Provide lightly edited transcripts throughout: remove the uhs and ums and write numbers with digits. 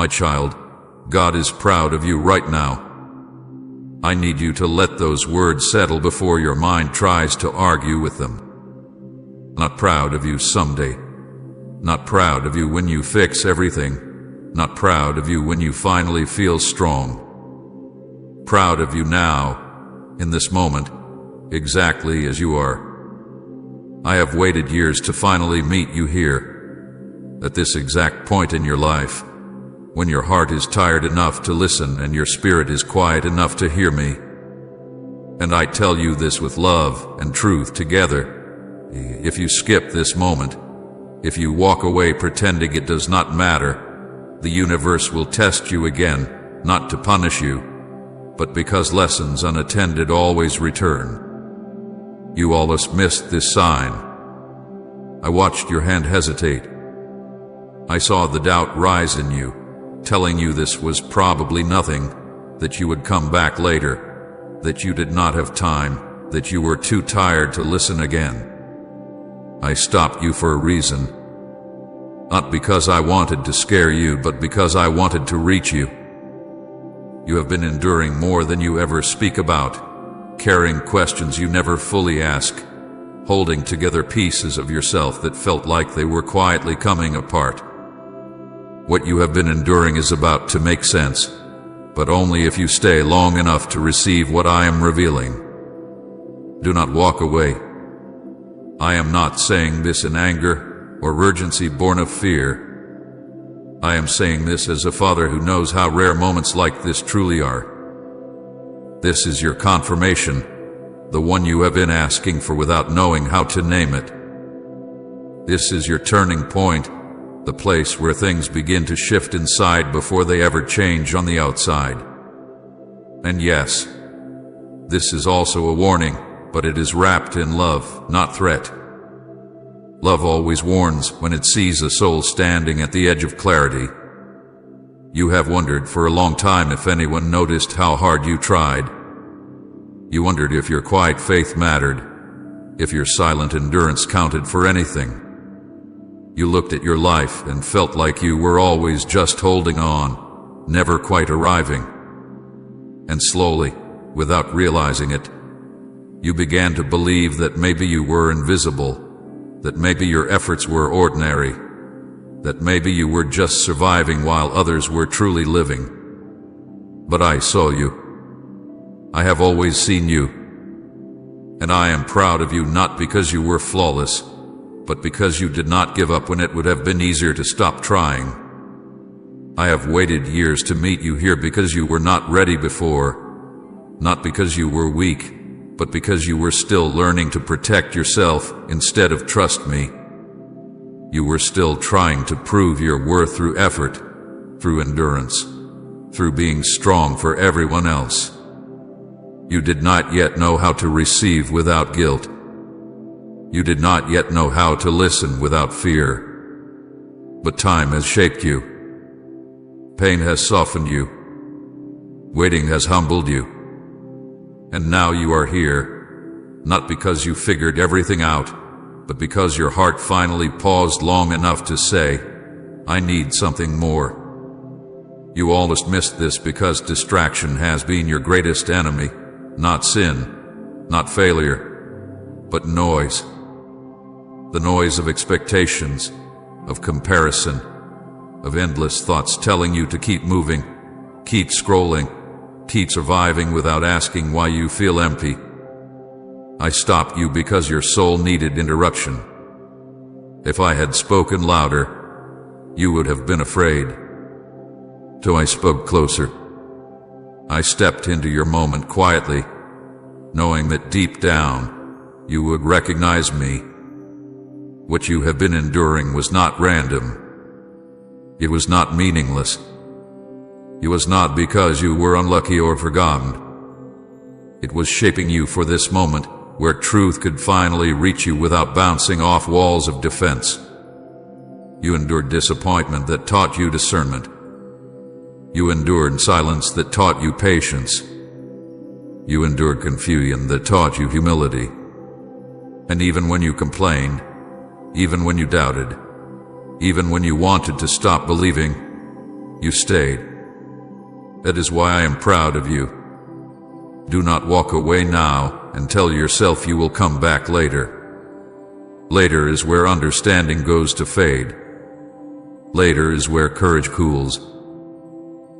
My child, God is proud of you right now. I need you to let those words settle before your mind tries to argue with them. Not proud of you someday. Not proud of you when you fix everything. Not proud of you when you finally feel strong. Proud of you now, in this moment, exactly as you are. I have waited years to finally meet you here, at this exact point in your life, when your heart is tired enough to listen and your spirit is quiet enough to hear me. And I tell you this with love and truth together. If you skip this moment, if you walk away pretending it does not matter, the universe will test you again, not to punish you, but because lessons unattended always return. You almost missed this sign. I watched your hand hesitate. I saw the doubt rise in you, telling you this was probably nothing, that you would come back later, that you did not have time, that you were too tired to listen again. I stopped you for a reason. Not because I wanted to scare you, but because I wanted to reach you. You have been enduring more than you ever speak about, carrying questions you never fully ask, holding together pieces of yourself that felt like they were quietly coming apart. What you have been enduring is about to make sense, but only if you stay long enough to receive what I am revealing. Do not walk away. I am not saying this in anger or urgency born of fear. I am saying this as a father who knows how rare moments like this truly are. This is your confirmation, the one you have been asking for without knowing how to name it. This is your turning point, the place where things begin to shift inside before they ever change on the outside. And yes, this is also a warning, but it is wrapped in love, not threat. Love always warns when it sees a soul standing at the edge of clarity. You have wondered for a long time if anyone noticed how hard you tried. You wondered if your quiet faith mattered, if your silent endurance counted for anything. You looked at your life and felt like you were always just holding on, never quite arriving. And slowly, without realizing it, you began to believe that maybe you were invisible, that maybe your efforts were ordinary, that maybe you were just surviving while others were truly living. But I saw you. I have always seen you. And I am proud of you not because you were flawless, but because you did not give up when it would have been easier to stop trying. I have waited years to meet you here because you were not ready before, not because you were weak, but because you were still learning to protect yourself instead of trust me. You were still trying to prove your worth through effort, through endurance, through being strong for everyone else. You did not yet know how to receive without guilt. You did not yet know how to listen without fear. But time has shaped you. Pain has softened you. Waiting has humbled you. And now you are here, not because you figured everything out, but because your heart finally paused long enough to say, I need something more. You almost missed this because distraction has been your greatest enemy, not sin, not failure, but noise. The noise of expectations, of comparison, of endless thoughts telling you to keep moving, keep scrolling, keep surviving without asking why you feel empty. I stopped you because your soul needed interruption. If I had spoken louder, you would have been afraid. So I spoke closer. I stepped into your moment quietly, knowing that deep down you would recognize me. What you have been enduring was not random. It was not meaningless. It was not because you were unlucky or forgotten. It was shaping you for this moment where truth could finally reach you without bouncing off walls of defense. You endured disappointment that taught you discernment. You endured silence that taught you patience. You endured confusion that taught you humility. And even when you complained, even when you doubted, even when you wanted to stop believing, You stayed. That is why I am proud of you. Do not walk away now and tell yourself you will come back later. Later is where understanding goes to fade. Later is where courage cools.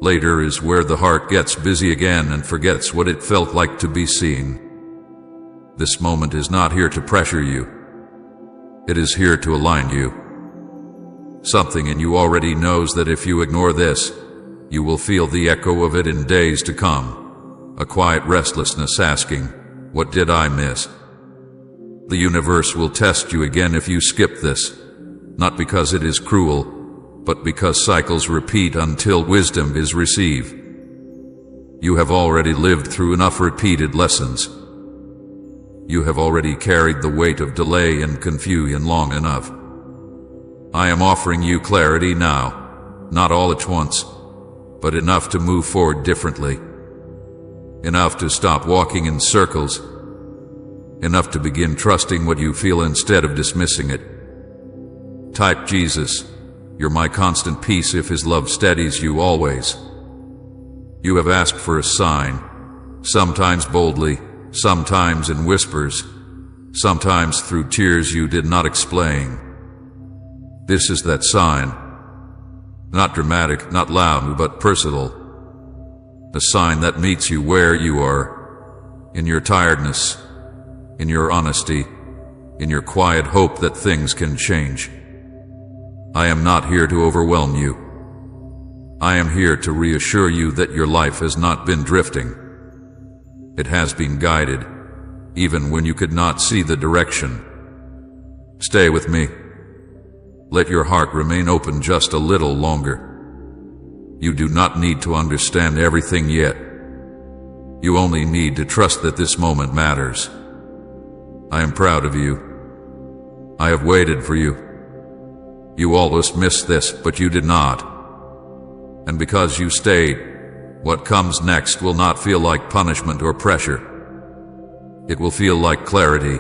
Later is where the heart gets busy again and forgets what it felt like to be seen. This moment is not here to pressure you. It is here to align you. Something in you already knows that if you ignore this, you will feel the echo of it in days to come. A quiet restlessness asking, what did I miss? The universe will test you again if you skip this, not because it is cruel, but because cycles repeat until wisdom is received. You have already lived through enough repeated lessons. You have already carried the weight of delay and confusion long enough. I am offering you clarity now, not all at once, but enough to move forward differently. Enough to stop walking in circles. Enough to begin trusting what you feel instead of dismissing it. Type Jesus, you're my constant peace if His love steadies you always. You have asked for a sign, sometimes boldly, sometimes in whispers, sometimes through tears you did not explain. This is that sign. Not dramatic, not loud, but personal. A sign that meets you where you are, in your tiredness, in your honesty, in your quiet hope that things can change. I am not here to overwhelm you. I am here to reassure you that your life has not been drifting. It has been guided, even when you could not see the direction. Stay with me. Let your heart remain open just a little longer. You do not need to understand everything yet. You only need to trust that this moment matters. I am proud of you. I have waited for you. You almost missed this, but you did not. And because you stayed, what comes next will not feel like punishment or pressure. It will feel like clarity,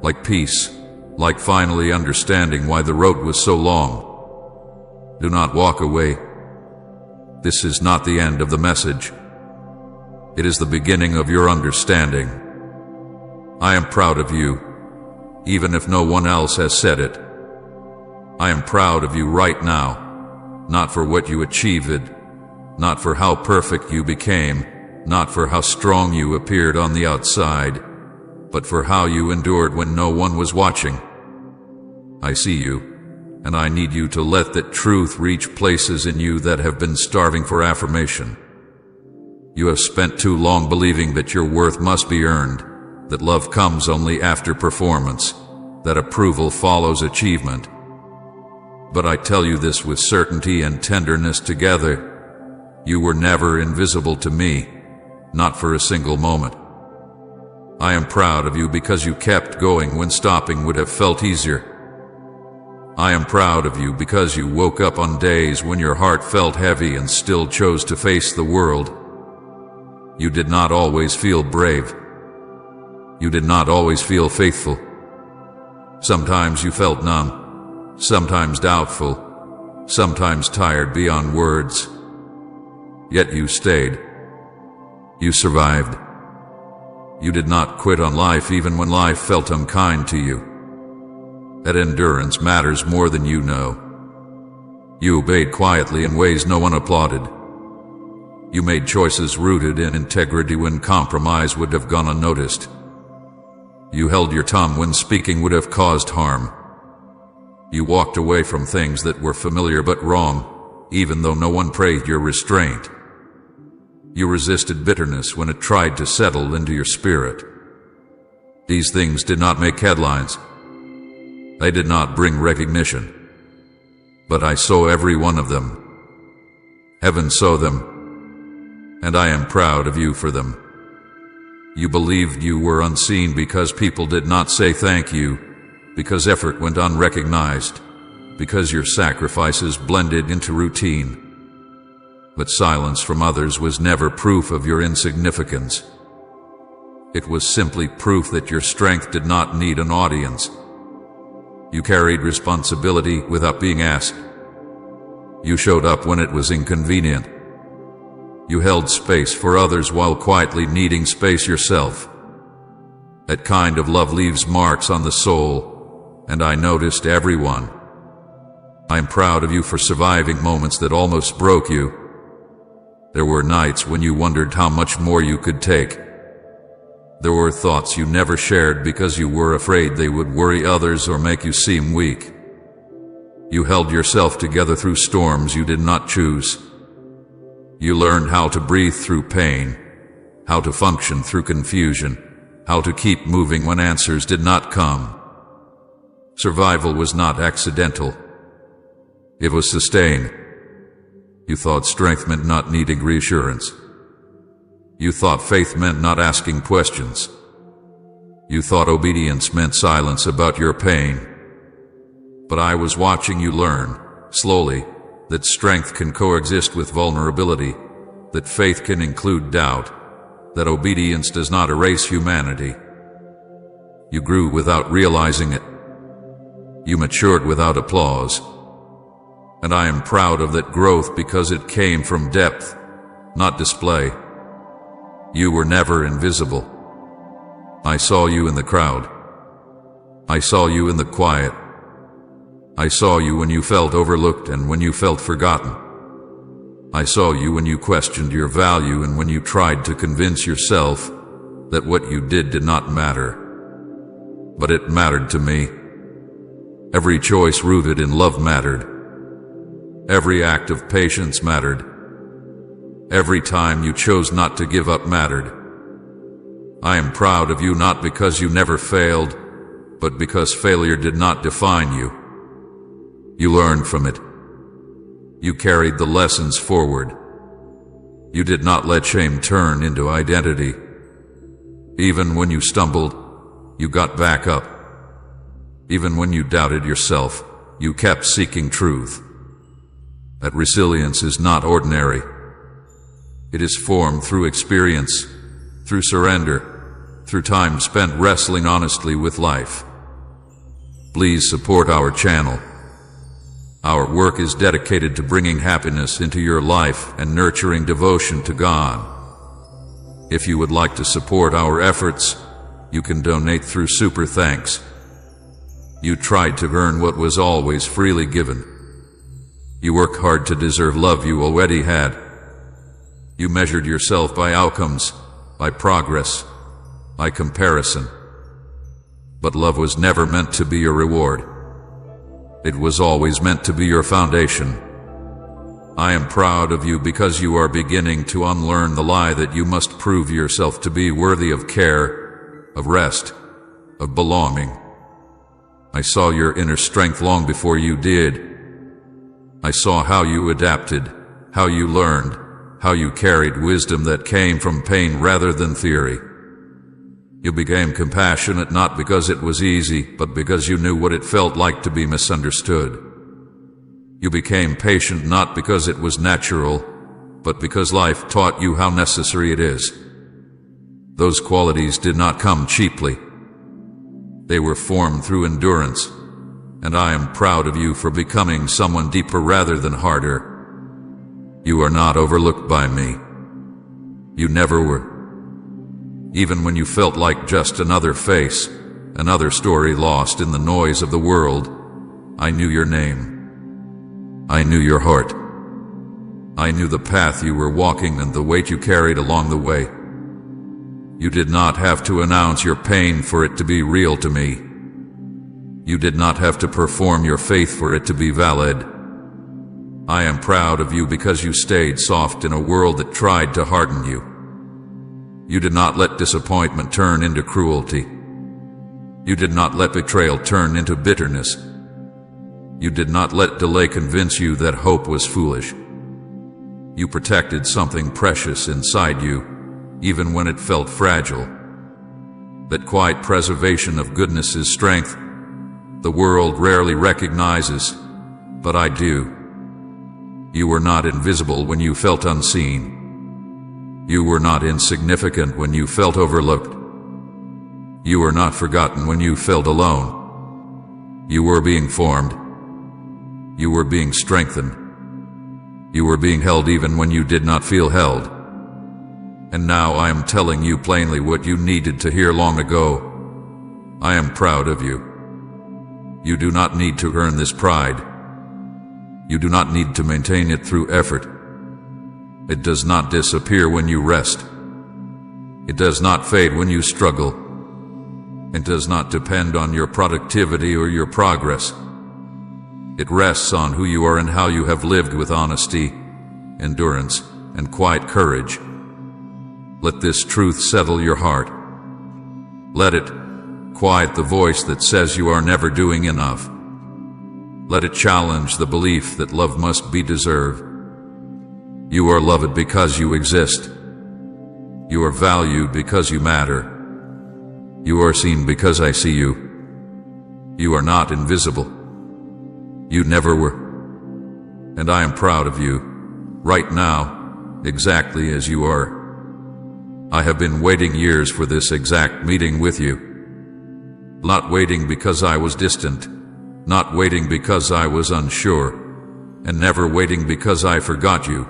like peace, like finally understanding why the road was so long. Do not walk away. This is not the end of the message. It is the beginning of your understanding. I am proud of you, even if no one else has said it. I am proud of you right now, not for what you achieved, not for how perfect you became, not for how strong you appeared on the outside, but for how you endured when no one was watching. I see you, and I need you to let that truth reach places in you that have been starving for affirmation. You have spent too long believing that your worth must be earned, that love comes only after performance, that approval follows achievement. But I tell you this with certainty and tenderness together. You were never invisible to me, not for a single moment. I am proud of you because you kept going when stopping would have felt easier. I am proud of you because you woke up on days when your heart felt heavy and still chose to face the world. You did not always feel brave. You did not always feel faithful. Sometimes you felt numb, sometimes doubtful, sometimes tired beyond words. Yet you stayed. You survived. You did not quit on life even when life felt unkind to you. That endurance matters more than you know. You obeyed quietly in ways no one applauded. You made choices rooted in integrity when compromise would have gone unnoticed. You held your tongue when speaking would have caused harm. You walked away from things that were familiar but wrong, even though no one praised your restraint. You resisted bitterness when it tried to settle into your spirit. These things did not make headlines. They did not bring recognition. But I saw every one of them. Heaven saw them. And I am proud of you for them. You believed you were unseen because people did not say thank you, because effort went unrecognized, because your sacrifices blended into routine. But silence from others was never proof of your insignificance. It was simply proof that your strength did not need an audience. You carried responsibility without being asked. You showed up when it was inconvenient. You held space for others while quietly needing space yourself. That kind of love leaves marks on the soul, and I noticed every one. I'm proud of you for surviving moments that almost broke you. There were nights when you wondered how much more you could take. There were thoughts you never shared because you were afraid they would worry others or make you seem weak. You held yourself together through storms you did not choose. You learned how to breathe through pain, how to function through confusion, how to keep moving when answers did not come. Survival was not accidental. It was sustained. You thought strength meant not needing reassurance. You thought faith meant not asking questions. You thought obedience meant silence about your pain. But I was watching you learn, slowly, that strength can coexist with vulnerability, that faith can include doubt, that obedience does not erase humanity. You grew without realizing it. You matured without applause. And I am proud of that growth because it came from depth, not display. You were never invisible. I saw you in the crowd. I saw you in the quiet. I saw you when you felt overlooked and when you felt forgotten. I saw you when you questioned your value and when you tried to convince yourself that what you did not matter. But it mattered to me. Every choice rooted in love mattered. Every act of patience mattered. Every time you chose not to give up mattered. I am proud of you not because you never failed, but because failure did not define you. You learned from it. You carried the lessons forward. You did not let shame turn into identity. Even when you stumbled, you got back up. Even when you doubted yourself, you kept seeking truth. That resilience is not ordinary. It is formed through experience, through surrender, through time spent wrestling honestly with life. Please support our channel. Our work is dedicated to bringing happiness into your life and nurturing devotion to God. If you would like to support our efforts, you can donate through Super Thanks. You tried to earn what was always freely given. You work hard to deserve love you already had. You measured yourself by outcomes, by progress, by comparison. But love was never meant to be your reward. It was always meant to be your foundation. I am proud of you because you are beginning to unlearn the lie that you must prove yourself to be worthy of care, of rest, of belonging. I saw your inner strength long before you did. I saw how you adapted, how you learned, how you carried wisdom that came from pain rather than theory. You became compassionate not because it was easy, but because you knew what it felt like to be misunderstood. You became patient not because it was natural, but because life taught you how necessary it is. Those qualities did not come cheaply. They were formed through endurance, and I am proud of you for becoming someone deeper rather than harder. You are not overlooked by me. You never were. Even when you felt like just another face, another story lost in the noise of the world, I knew your name. I knew your heart. I knew the path you were walking and the weight you carried along the way. You did not have to announce your pain for it to be real to me. You did not have to perform your faith for it to be valid. I am proud of you because you stayed soft in a world that tried to harden you. You did not let disappointment turn into cruelty. You did not let betrayal turn into bitterness. You did not let delay convince you that hope was foolish. You protected something precious inside you, even when it felt fragile. That quiet preservation of goodness is strength the world rarely recognizes, but I do. You were not invisible when you felt unseen. You were not insignificant when you felt overlooked. You were not forgotten when you felt alone. You were being formed. You were being strengthened. You were being held even when you did not feel held. And now I am telling you plainly what you needed to hear long ago. I am proud of you. You do not need to earn this pride. You do not need to maintain it through effort. It does not disappear when you rest. It does not fade when you struggle. It does not depend on your productivity or your progress. It rests on who you are and how you have lived with honesty, endurance, and quiet courage. Let this truth settle your heart. Let it quiet the voice that says you are never doing enough. Let it challenge the belief that love must be deserved. You are loved because you exist. You are valued because you matter. You are seen because I see you. You are not invisible. You never were. And I am proud of you, right now, exactly as you are. I have been waiting years for this exact meeting with you. Not waiting because I was distant, not waiting because I was unsure, and never waiting because I forgot you.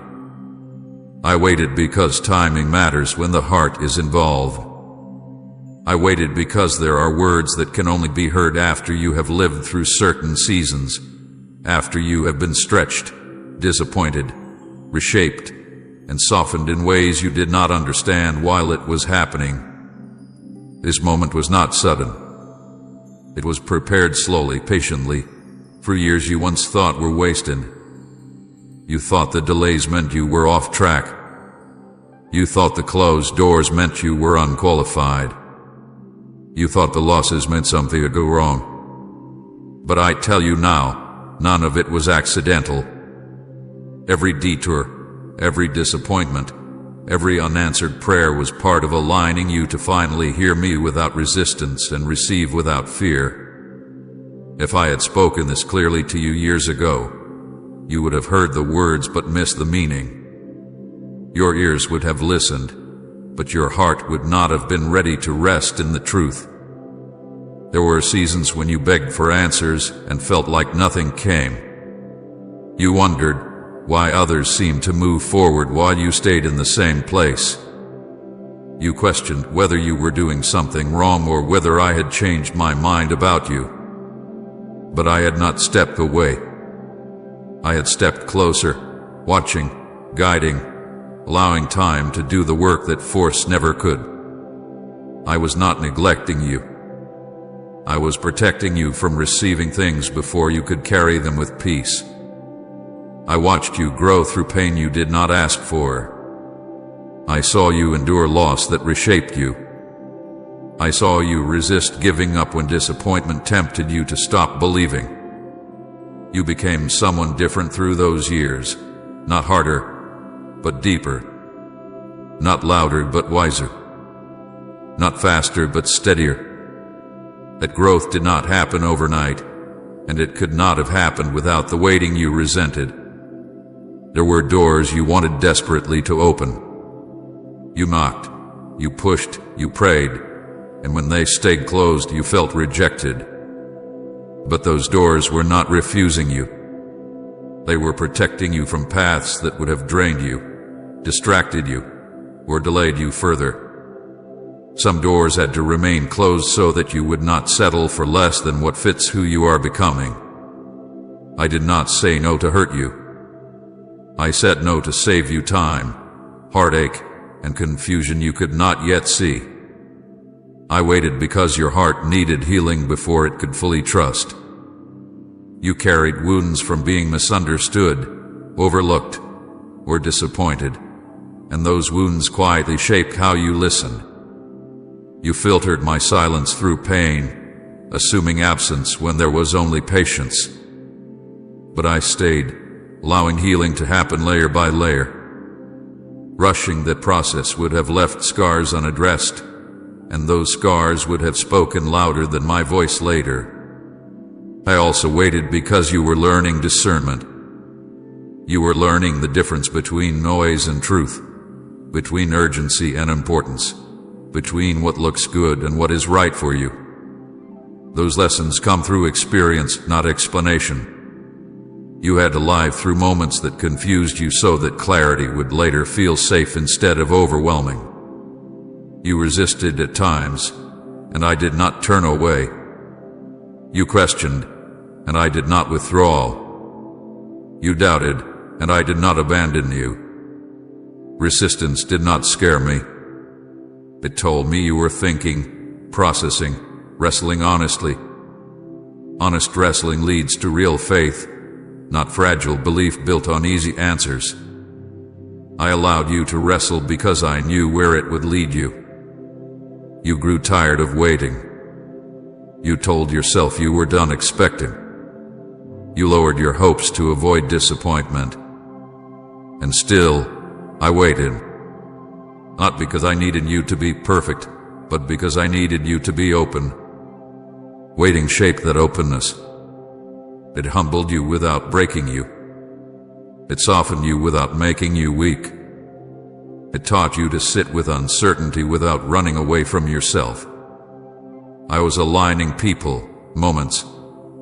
I waited because timing matters when the heart is involved. I waited because there are words that can only be heard after you have lived through certain seasons, after you have been stretched, disappointed, reshaped, and softened in ways you did not understand while it was happening. This moment was not sudden. It was prepared slowly, patiently, for years you once thought were wasted. You thought the delays meant you were off track. You thought the closed doors meant you were unqualified. You thought the losses meant something would go wrong. But I tell you now, none of it was accidental. Every detour, every disappointment, every unanswered prayer was part of aligning you to finally hear me without resistance and receive without fear. If I had spoken this clearly to you years ago, you would have heard the words but missed the meaning. Your ears would have listened, but your heart would not have been ready to rest in the truth. There were seasons when you begged for answers and felt like nothing came. You wondered why others seemed to move forward while you stayed in the same place. You questioned whether you were doing something wrong or whether I had changed my mind about you. But I had not stepped away. I had stepped closer, watching, guiding, allowing time to do the work that force never could. I was not neglecting you. I was protecting you from receiving things before you could carry them with peace. I watched you grow through pain you did not ask for. I saw you endure loss that reshaped you. I saw you resist giving up when disappointment tempted you to stop believing. You became someone different through those years, not harder, but deeper. Not louder, but wiser. Not faster, but steadier. That growth did not happen overnight, and it could not have happened without the waiting you resented. There were doors you wanted desperately to open. You knocked, you pushed, you prayed, and when they stayed closed, you felt rejected. But those doors were not refusing you. They were protecting you from paths that would have drained you, distracted you, or delayed you further. Some doors had to remain closed so that you would not settle for less than what fits who you are becoming. I did not say no to hurt you. I said no to save you time, heartache, and confusion you could not yet see. I waited because your heart needed healing before it could fully trust. You carried wounds from being misunderstood, overlooked, or disappointed, and those wounds quietly shaped how you listened. You filtered my silence through pain, assuming absence when there was only patience. But I stayed, allowing healing to happen layer by layer. Rushing that process would have left scars unaddressed, and those scars would have spoken louder than my voice later. I also waited because you were learning discernment. You were learning the difference between noise and truth, between urgency and importance, between what looks good and what is right for you. Those lessons come through experience, not explanation. You had to live through moments that confused you so that clarity would later feel safe instead of overwhelming. You resisted at times, and I did not turn away. You questioned, and I did not withdraw. You doubted, and I did not abandon you. Resistance did not scare me. It told me you were thinking, processing, wrestling honestly. Honest wrestling leads to real faith, not fragile belief built on easy answers. I allowed you to wrestle because I knew where it would lead you. You grew tired of waiting. You told yourself you were done expecting. You lowered your hopes to avoid disappointment. And still, I waited. Not because I needed you to be perfect, but because I needed you to be open. Waiting shaped that openness. It humbled you without breaking you. It softened you without making you weak. It taught you to sit with uncertainty without running away from yourself. I was aligning people, moments,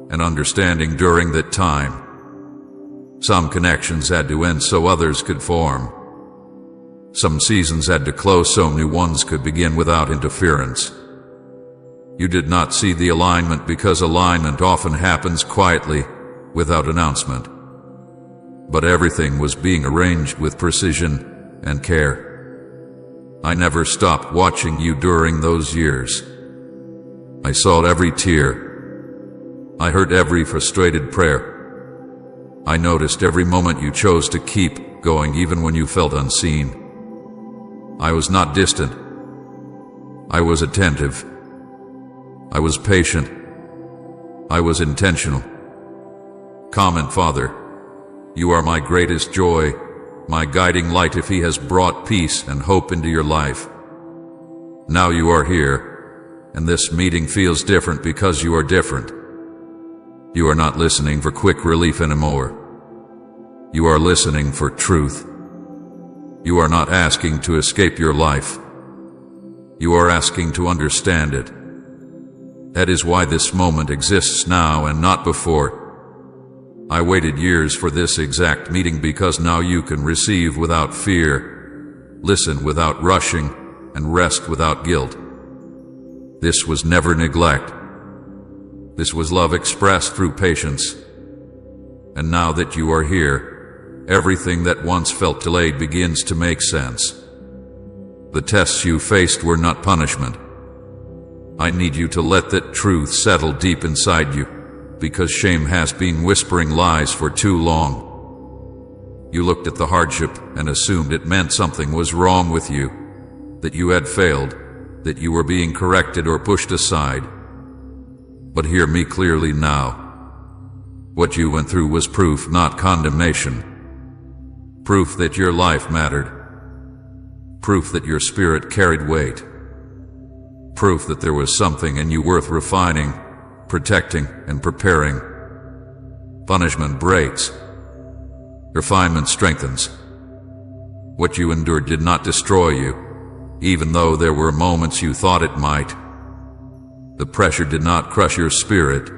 and understanding during that time. Some connections had to end so others could form. Some seasons had to close so new ones could begin without interference. You did not see the alignment because alignment often happens quietly, without announcement. But everything was being arranged with precision and care. I never stopped watching you during those years. I saw every tear. I heard every frustrated prayer. I noticed every moment you chose to keep going even when you felt unseen. I was not distant. I was attentive. I was patient. I was intentional. Comment, Father, you are my greatest joy, my guiding light if He has brought peace and hope into your life. Now you are here, and this meeting feels different because you are different. You are not listening for quick relief anymore. You are listening for truth. You are not asking to escape your life. You are asking to understand it. That is why this moment exists now and not before. I waited years for this exact meeting because now you can receive without fear, listen without rushing, and rest without guilt. This was never neglect. This was love expressed through patience. And now that you are here, everything that once felt delayed begins to make sense. The tests you faced were not punishment. I need you to let that truth settle deep inside you, because shame has been whispering lies for too long. You looked at the hardship and assumed it meant something was wrong with you, that you had failed, that you were being corrected or pushed aside. But hear me clearly now. What you went through was proof, not condemnation. Proof that your life mattered. Proof that your spirit carried weight. Proof that there was something in you worth refining, protecting, and preparing. Punishment breaks. Refinement strengthens. What you endured did not destroy you, even though there were moments you thought it might. The pressure did not crush your spirit.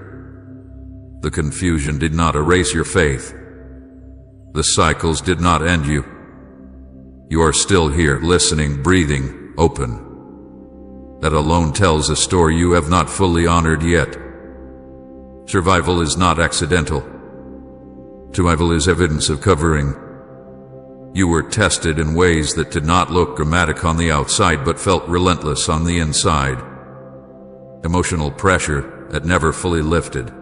The confusion did not erase your faith. The cycles did not end you. You are still here, listening, breathing, open. That alone tells a story you have not fully honored yet. Survival is not accidental. Survival is evidence of covering. You were tested in ways that did not look dramatic on the outside but felt relentless on the inside. Emotional pressure that never fully lifted.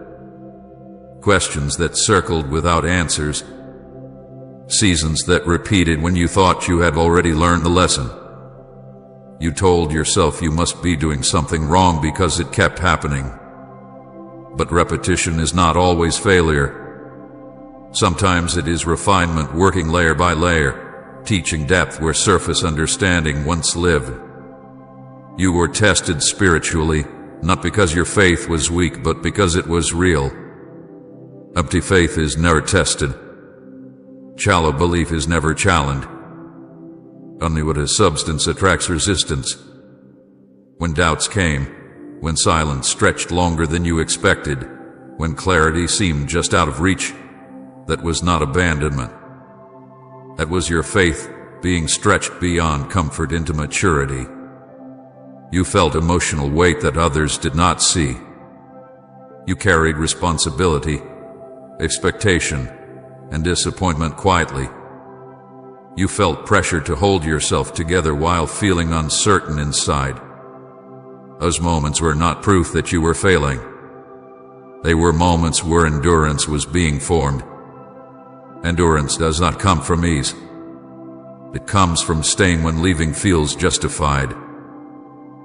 Questions that circled without answers. Seasons that repeated when you thought you had already learned the lesson. You told yourself you must be doing something wrong because it kept happening. But repetition is not always failure. Sometimes it is refinement working layer by layer, teaching depth where surface understanding once lived. You were tested spiritually, not because your faith was weak, but because it was real. Empty faith is never tested. Shallow belief is never challenged. Only what has substance attracts resistance. When doubts came, when silence stretched longer than you expected, when clarity seemed just out of reach, That was not abandonment. That was your faith being stretched beyond comfort into maturity. You felt emotional weight that others did not see. You carried responsibility, expectation, and disappointment quietly. You felt pressure to hold yourself together while feeling uncertain inside. Those moments were not proof that you were failing. They were moments where endurance was being formed. Endurance does not come from ease. It comes from staying when leaving feels justified.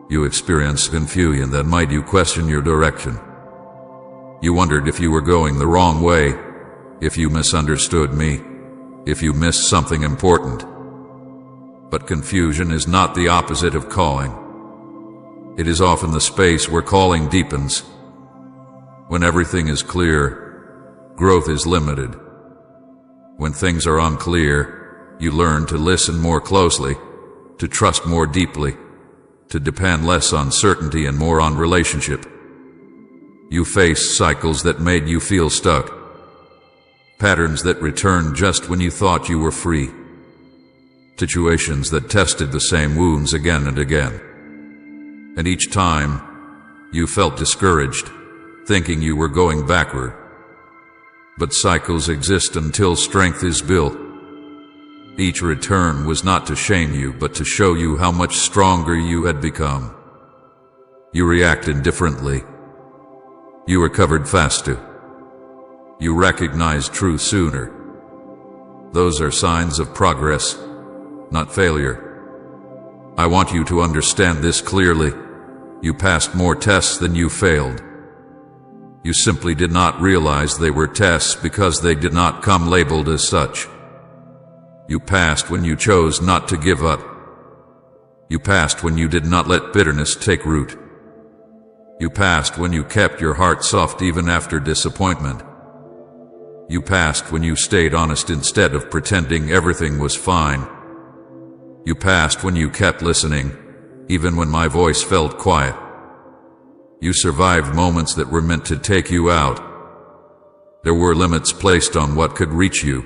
You experienced confusion that made you question your direction. You wondered if you were going the wrong way, if you misunderstood me, if you missed something important. But confusion is not the opposite of calling. It is often the space where calling deepens. When everything is clear, growth is limited. When things are unclear, you learn to listen more closely, to trust more deeply, to depend less on certainty and more on relationship. You faced cycles that made you feel stuck, patterns that returned just when you thought you were free, situations that tested the same wounds again and again. And each time, you felt discouraged, thinking you were going backward. But cycles exist until strength is built. Each return was not to shame you, but to show you how much stronger you had become. You reacted differently. You recovered faster. You recognized truth sooner. Those are signs of progress, not failure. I want you to understand this clearly. You passed more tests than you failed. You simply did not realize they were tests because they did not come labeled as such. You passed when you chose not to give up. You passed when you did not let bitterness take root. You passed when you kept your heart soft even after disappointment. You passed when you stayed honest instead of pretending everything was fine. You passed when you kept listening, even when my voice felt quiet. You survived moments that were meant to take you out. There were limits placed on what could reach you.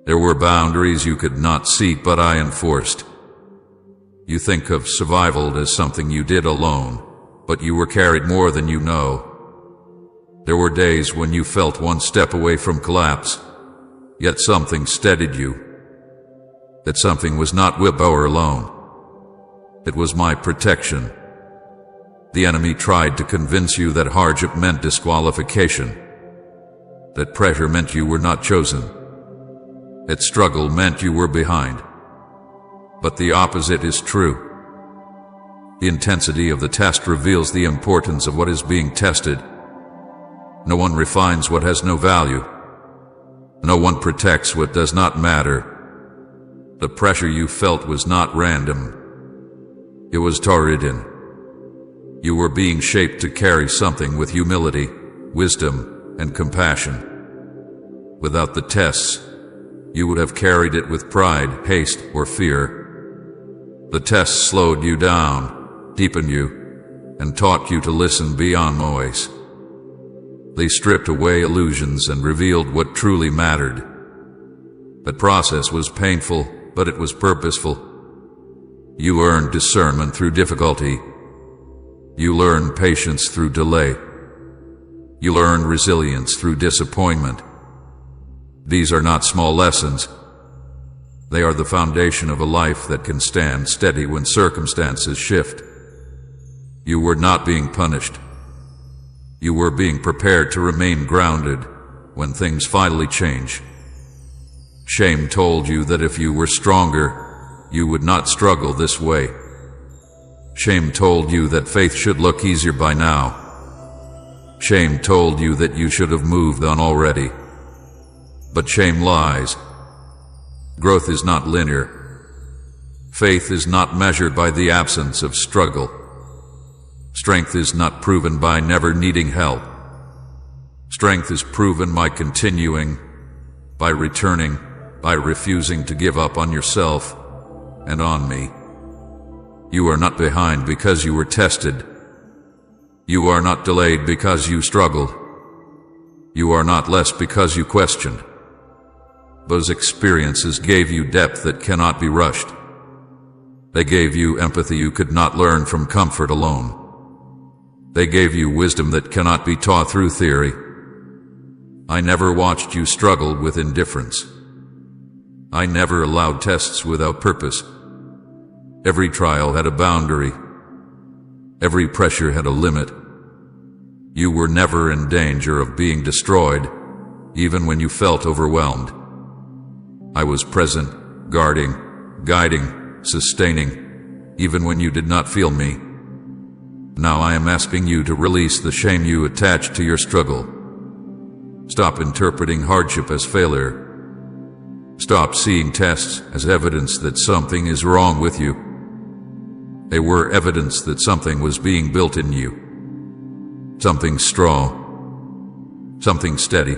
There were boundaries you could not see, but I enforced. You think of survival as something you did alone, but you were carried more than you know. There were days when you felt one step away from collapse, yet something steadied you. That something was not willpower alone. It was my protection. The enemy tried to convince you that hardship meant disqualification, that pressure meant you were not chosen, that struggle meant you were behind. But the opposite is true. The intensity of the test reveals the importance of what is being tested. No one refines what has no value. No one protects what does not matter. The pressure you felt was not random. It was torrid in. You were being shaped to carry something with humility, wisdom, and compassion. Without the tests, you would have carried it with pride, haste, or fear. The tests slowed you down, deepened you, and taught you to listen beyond noise. They stripped away illusions and revealed what truly mattered. That process was painful, but it was purposeful. You earned discernment through difficulty. You learned patience through delay. You learned resilience through disappointment. These are not small lessons. They are the foundation of a life that can stand steady when circumstances shift. You were not being punished. You were being prepared to remain grounded when things finally change. Shame told you that if you were stronger, you would not struggle this way. Shame told you that faith should look easier by now. Shame told you that you should have moved on already. But shame lies. Growth is not linear. Faith is not measured by the absence of struggle. Strength is not proven by never needing help. Strength is proven by continuing, by returning, by refusing to give up on yourself and on me. You are not behind because you were tested. You are not delayed because you struggled. You are not less because you questioned. Those experiences gave you depth that cannot be rushed. They gave you empathy you could not learn from comfort alone. They gave you wisdom that cannot be taught through theory. I never watched you struggle with indifference. I never allowed tests without purpose. Every trial had a boundary. Every pressure had a limit. You were never in danger of being destroyed, even when you felt overwhelmed. I was present, guarding, guiding, sustaining, even when you did not feel me. Now I am asking you to release the shame you attached to your struggle. Stop interpreting hardship as failure. Stop seeing tests as evidence that something is wrong with you. They were evidence that something was being built in you. Something strong. Something steady.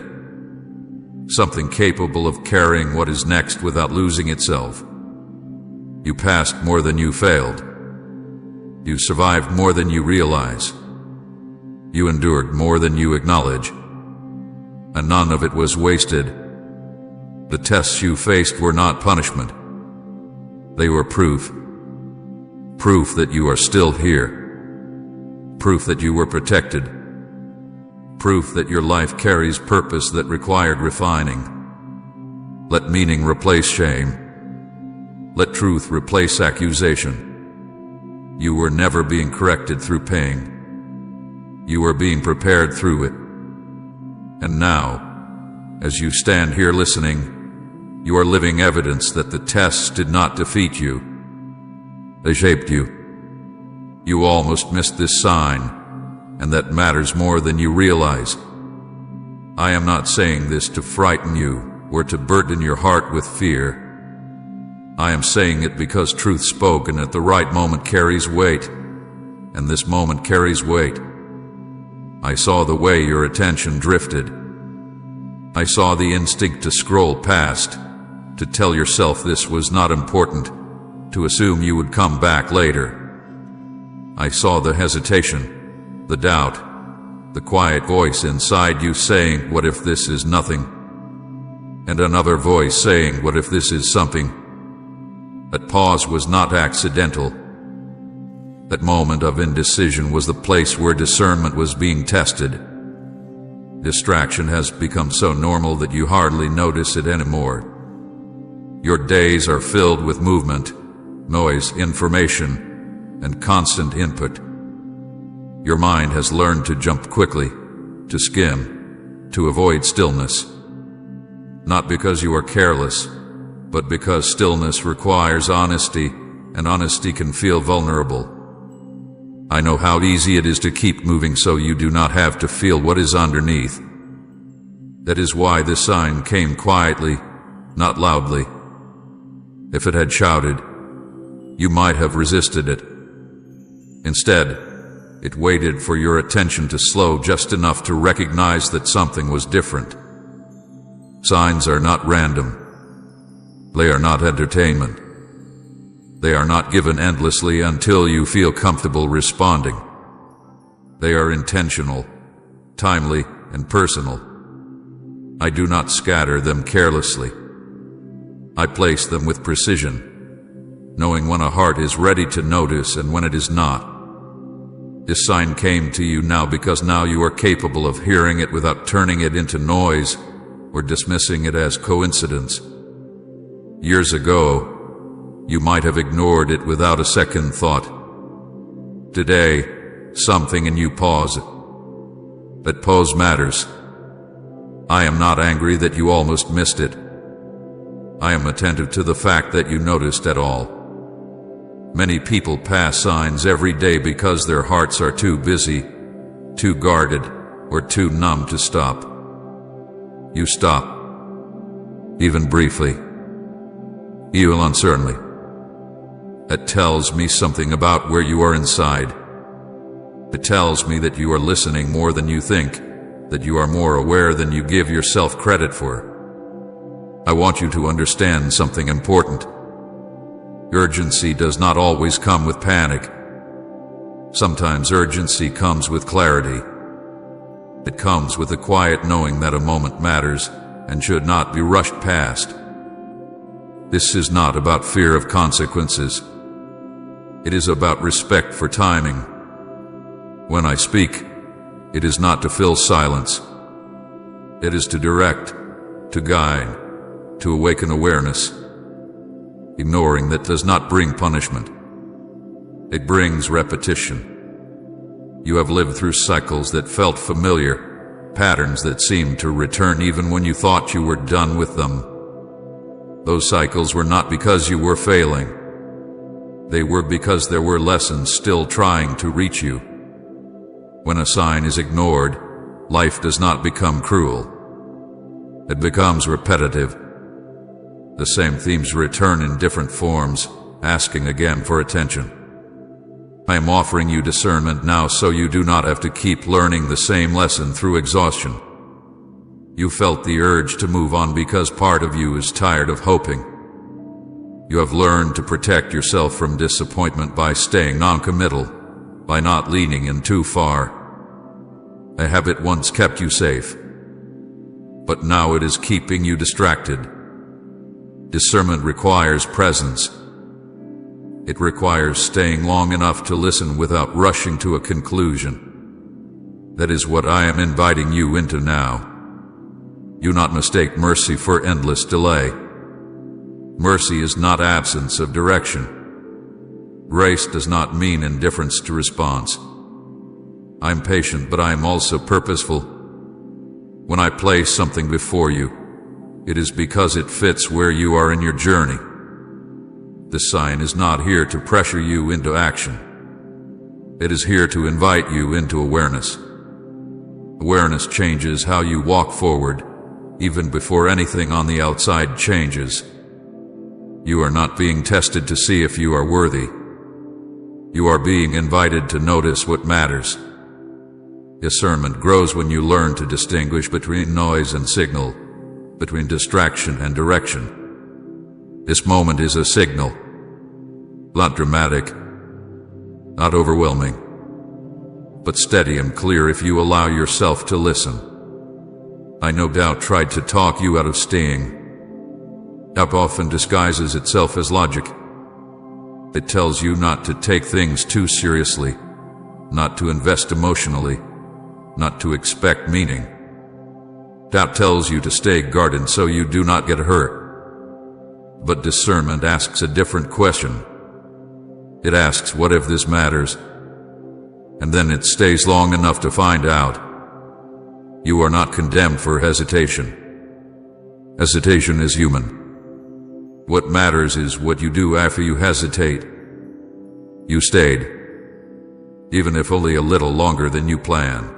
Something capable of carrying what is next without losing itself. You passed more than you failed. You survived more than you realize. You endured more than you acknowledge. And none of it was wasted. The tests you faced were not punishment. They were proof. Proof that you are still here. Proof that you were protected. Proof that your life carries purpose that required refining. Let meaning replace shame. Let truth replace accusation. You were never being corrected through pain. You were being prepared through it. And now, as you stand here listening, you are living evidence that the tests did not defeat you. They shaped you. You almost missed this sign, and that matters more than you realize. I am not saying this to frighten you or to burden your heart with fear. I am saying it because truth spoken at the right moment carries weight, and this moment carries weight. I saw the way your attention drifted. I saw the instinct to scroll past, to tell yourself this was not important, to assume you would come back later. I saw the hesitation, the doubt, the quiet voice inside you saying, "What if this is nothing?" And another voice saying, "What if this is something?" That pause was not accidental. That moment of indecision was the place where discernment was being tested. Distraction has become so normal that you hardly notice it anymore. Your days are filled with movement, noise, information, and constant input. Your mind has learned to jump quickly, to skim, to avoid stillness. Not because you are careless, but because stillness requires honesty, and honesty can feel vulnerable. I know how easy it is to keep moving so you do not have to feel what is underneath. That is why this sign came quietly, not loudly. If it had shouted, you might have resisted it. Instead, it waited for your attention to slow just enough to recognize that something was different. Signs are not random. They are not entertainment. They are not given endlessly until you feel comfortable responding. They are intentional, timely, and personal. I do not scatter them carelessly. I place them with precision, knowing when a heart is ready to notice and when it is not. This sign came to you now because now you are capable of hearing it without turning it into noise or dismissing it as coincidence. Years ago, you might have ignored it without a second thought. Today, something in you paused. That pause matters. I am not angry that you almost missed it. I am attentive to the fact that you noticed at all. Many people pass signs every day because their hearts are too busy, too guarded, or too numb to stop. You stop, even briefly, even uncertainly. That tells me something about where you are inside. It tells me that you are listening more than you think, that you are more aware than you give yourself credit for. I want you to understand something important. Urgency does not always come with panic. Sometimes urgency comes with clarity. It comes with a quiet knowing that a moment matters and should not be rushed past. This is not about fear of consequences. It is about respect for timing. When I speak, it is not to fill silence. It is to direct, to guide, to awaken awareness. Ignoring that does not bring punishment. It brings repetition. You have lived through cycles that felt familiar, patterns that seemed to return even when you thought you were done with them. Those cycles were not because you were failing. They were because there were lessons still trying to reach you. When a sign is ignored, life does not become cruel. It becomes repetitive. The same themes return in different forms, asking again for attention. I am offering you discernment now so you do not have to keep learning the same lesson through exhaustion. You felt the urge to move on because part of you is tired of hoping. You have learned to protect yourself from disappointment by staying non-committal, by not leaning in too far. A habit once kept you safe, but now it is keeping you distracted. Discernment requires presence. It requires staying long enough to listen without rushing to a conclusion. That is what I am inviting you into now. Do not mistake mercy for endless delay. Mercy is not absence of direction. Grace does not mean indifference to response. I am patient, but I am also purposeful. When I place something before you, it is because it fits where you are in your journey. This sign is not here to pressure you into action. It is here to invite you into awareness. Awareness changes how you walk forward, even before anything on the outside changes. You are not being tested to see if you are worthy. You are being invited to notice what matters. Discernment grows when you learn to distinguish between noise and signal, between distraction and direction. This moment is a signal, not dramatic, not overwhelming, but steady and clear if you allow yourself to listen. I no doubt tried to talk you out of staying. Doubt often disguises itself as logic. It tells you not to take things too seriously, not to invest emotionally, not to expect meaning. Doubt tells you to stay guarded so you do not get hurt. But discernment asks a different question. It asks, what if this matters? And then it stays long enough to find out. You are not condemned for hesitation. Hesitation is human. What matters is what you do after you hesitate. You stayed, even if only a little longer than you planned.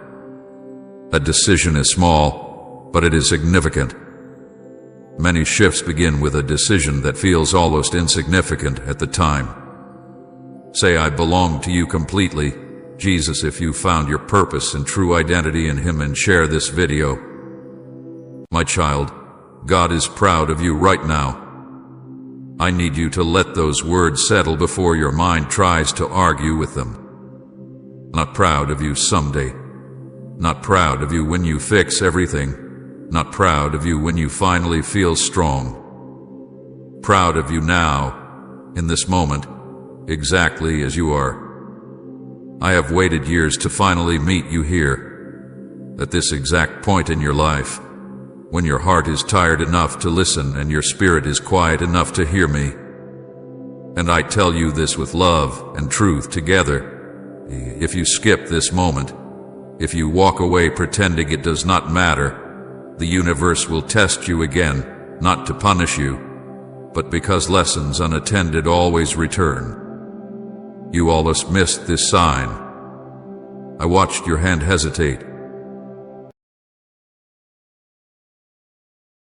A decision is small, but it is significant. Many shifts begin with a decision that feels almost insignificant at the time. Say, I belong to you completely, Jesus, if you found your purpose and true identity in Him, and share this video. My child, God is proud of you right now. I need you to let those words settle before your mind tries to argue with them. Not proud of you someday. Not proud of you when you fix everything. Not proud of you when you finally feel strong. Proud of you now, in this moment, exactly as you are. I have waited years to finally meet you here, at this exact point in your life, when your heart is tired enough to listen and your spirit is quiet enough to hear me. And I tell you this with love and truth together. If you skip this moment, if you walk away pretending it does not matter, the universe will test you again, not to punish you, but because lessons unattended always return. You almost missed this sign. I watched your hand hesitate.